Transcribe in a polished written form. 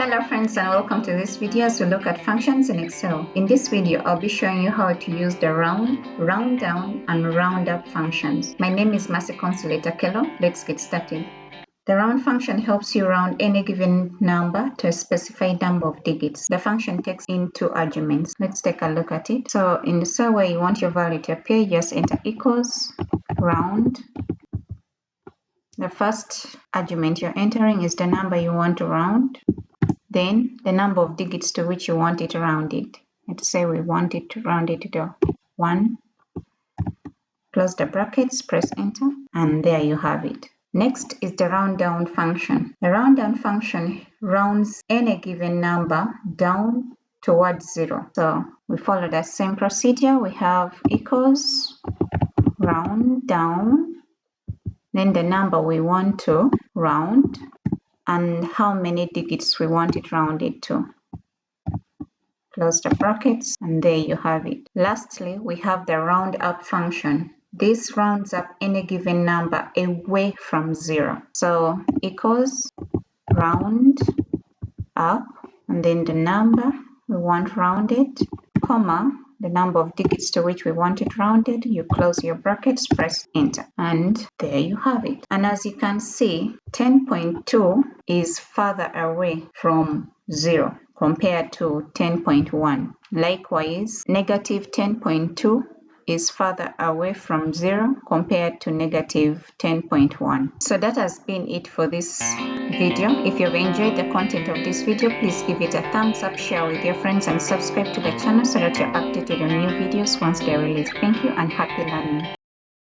Hello friends, and welcome to this video as we look at functions in Excel. In this video, I'll be showing you how to use the round down and round up functions. My name is Mercy Consolata Kello. Let's get started. The round function helps you round any given number to a specified number of digits. The function takes in two arguments. Let's take a look at it. So in the cell where you want your value to appear, just enter equals round. The first argument you're entering is the number you want to round. Then the number of digits to which you want it rounded. Let's say we want it to round it to 1. Close the brackets, press enter, and there you have it. Next is the round down function. The round down function rounds any given number down towards 0. So we follow that same procedure. We have equals round down, then the number we want to round, and how many digits we want it rounded to. Close the brackets, and there you have it. Lastly, we have the round up function. This rounds up any given number away from 0. So equals round up, and then the number we want rounded, comma, the number of digits to which we want it rounded. You close your brackets, press enter, and there you have it. And as you can see, 10.2 is farther away from 0 compared to 10.1. Likewise, negative 10.2 is farther away from 0 compared to negative 10.1. So that has been it for this video. If you've enjoyed the content of this video, please give it a thumbs up, share with your friends, and subscribe to the channel so that you're updated on new videos once they're released. Thank you and happy learning.